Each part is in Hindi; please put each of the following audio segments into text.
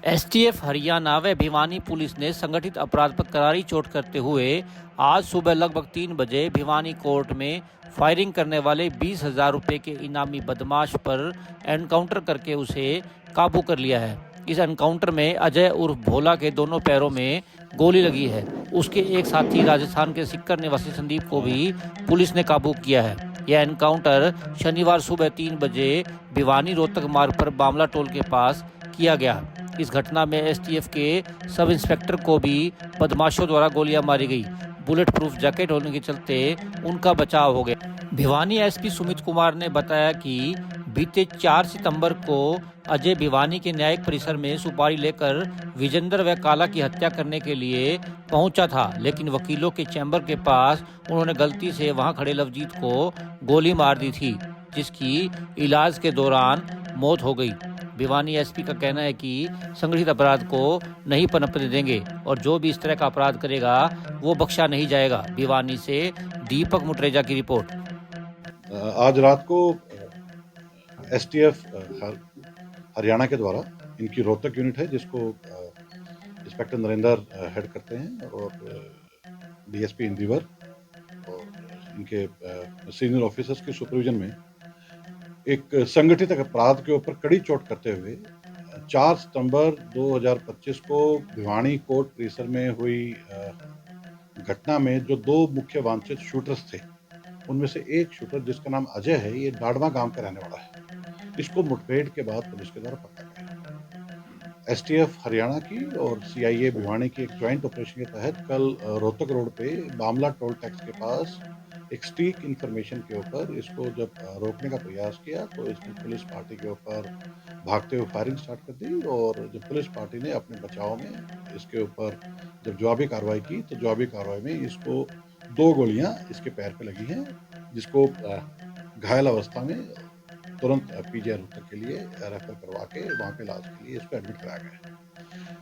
एसटीएफ हरियाणा व भिवानी पुलिस ने संगठित अपराध पर करारी चोट करते हुए आज सुबह लगभग 3 बजे भिवानी कोर्ट में फायरिंग करने वाले 20,000 रुपये के इनामी बदमाश पर एनकाउंटर करके उसे काबू कर लिया है। इस एनकाउंटर में अजय उर्फ भोला के दोनों पैरों में गोली लगी है। उसके एक साथी राजस्थान के सिक्कर निवासी संदीप को भी पुलिस ने काबू किया है। यह एनकाउंटर शनिवार सुबह 3 बजे भिवानी रोहतक मार्ग पर बामला टोल के पास किया गया। इस घटना में एसटीएफ के सब इंस्पेक्टर को भी बदमाशों द्वारा गोलियां मारी गई। बुलेट प्रूफ जैकेट होने के चलते उनका बचाव हो गया। भिवानी एसपी सुमित कुमार ने बताया कि बीते 4 सितंबर को अजय भिवानी के न्यायिक परिसर में सुपारी लेकर विजेंद्र व काला की हत्या करने के लिए पहुंचा था, लेकिन वकीलों के चैम्बर के पास उन्होंने गलती से वहां खड़े लवजीत को गोली मार दी थी, जिसकी इलाज के दौरान मौत हो गई। भिवानी एसपी का कहना है कि संगठित अपराध को नहीं पनपने देंगे और जो भी इस तरह का अपराध करेगा वो बख्शा नहीं जाएगा। भिवानी से दीपक मुटरेजा की रिपोर्ट। आज रात को एसटीएफ हरियाणा के द्वारा इनकी रोहतक यूनिट है, जिसको इंस्पेक्टर नरेंद्र हेड करते हैं, और डीएसपी इंदिवर और इनके सीनियर ऑफिसर्स के सुपरविजन में एक संगठित अपराध के ऊपर कड़ी चोट करते हुए 4 सितंबर 2025 को भिवानी कोर्ट परिसर में हुई घटना में जो 2 मुख्य वांछित शूटर्स थे, उनमें से एक शूटर जिसका नाम अजय है, ये डाडमा गांव का रहने वाला है। इसको मुठभेड़ के बाद पुलिस के द्वारा पकड़ा गया। एसटीएफ हरियाणा की और सीआईए भिवानी की एक ज्वाइंट ऑपरेशन के तहत कल रोहतक रोड पे बामला टोल टैक्स के पास एक स्टीक इंफॉर्मेशन के ऊपर इसको जब रोकने का प्रयास किया तो इसने पुलिस पार्टी के ऊपर भागते हुए फायरिंग स्टार्ट कर दी, और जब पुलिस पार्टी ने अपने बचाव में इसके ऊपर जब जवाबी कार्रवाई की तो जवाबी कार्रवाई में इसको 2 गोलियां इसके पैर पे लगी हैं, जिसको घायल अवस्था में तुरंत पीजीआई रोहतक के लिए रेफर करवा के वहाँ पे इलाज के लिए इसको एडमिट कराया गया है।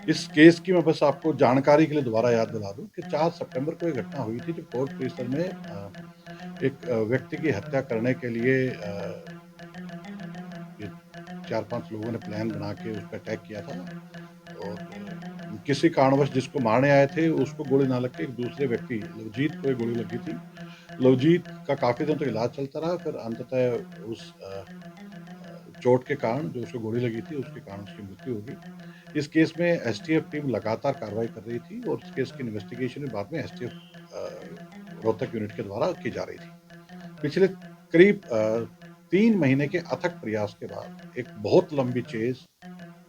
इस केस की मैं बस आपको जानकारी के लिए दोबारा याद दिला दूं कि 4 सितंबर को एक घटना हुई थी, जो कोर्ट परिसर में एक व्यक्ति की हत्या करने के लिए 4-5 लोगों ने प्लान बना के उस पर अटैक किया था, और किसी कारणवश जिसको मारने आए थे उसको गोली ना लग के एक दूसरे व्यक्ति लवजीत को गोली लगी थी। लवजीत का काफ़ी दिन तक इलाज चलता रहा, फिर अंततः उस चोट के कारण जो उसको गोली लगी थी उसके कारण उसकी मृत्यु हो गई। इस केस में एसटीएफ टीम लगातार कार्रवाई कर रही थी, और इस केस की इन्वेस्टिगेशन बाद में एसटीएफ रोहतक यूनिट के द्वारा की जा रही थी। पिछले करीब 3 महीने के अथक प्रयास के बाद एक बहुत लंबी चेज,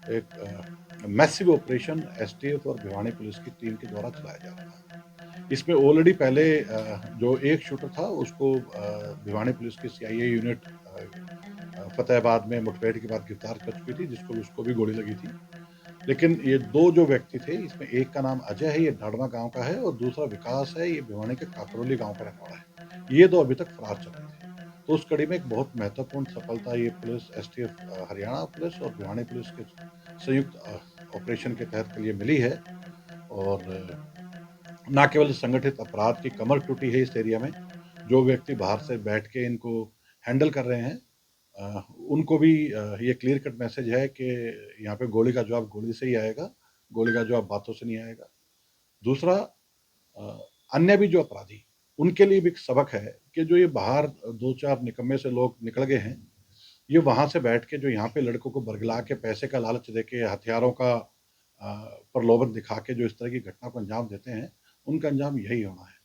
एक मैसिव ऑपरेशन एसटीएफ और भिवानी पुलिस की टीम के द्वारा चलाया जा रहा था। इसमें ऑलरेडी पहले जो एक शूटर था उसको भिवानी पुलिस की सीआईए यूनिट फतेहाबाद में मुठभेड़ के बाद गिरफ्तार कर चुकी थी, जिसको उसको भी गोली लगी थी। लेकिन ये 2 जो व्यक्ति थे, इसमें एक का नाम अजय है, ये डाडमा गांव का है, और दूसरा विकास है, ये भिवानी के काकरोली गांव का रहने वाला है। ये 2 अभी तक फरार चल रहे थे। तो उस कड़ी में एक बहुत महत्वपूर्ण सफलता ये पुलिस एसटीएफ हरियाणा पुलिस और भिवानी पुलिस के संयुक्त ऑपरेशन के तहत के लिए मिली है, और न केवल संगठित अपराध की कमर टूटी है इस एरिया में, जो व्यक्ति बाहर से बैठ के इनको हैंडल कर रहे हैं उनको भी ये क्लियर कट मैसेज है कि यहाँ पे गोली का जवाब गोली से ही आएगा, गोली का जवाब बातों से नहीं आएगा। दूसरा, अन्य भी जो अपराधी, उनके लिए भी एक सबक है कि जो ये बाहर 2-4 निकम्मे से लोग निकल गए हैं, ये वहाँ से बैठ के जो यहाँ पे लड़कों को बरगला के पैसे का लालच देके हथियारों का प्रलोभन दिखा के जो इस तरह की घटना को अंजाम देते हैं, उनका अंजाम यही होना है।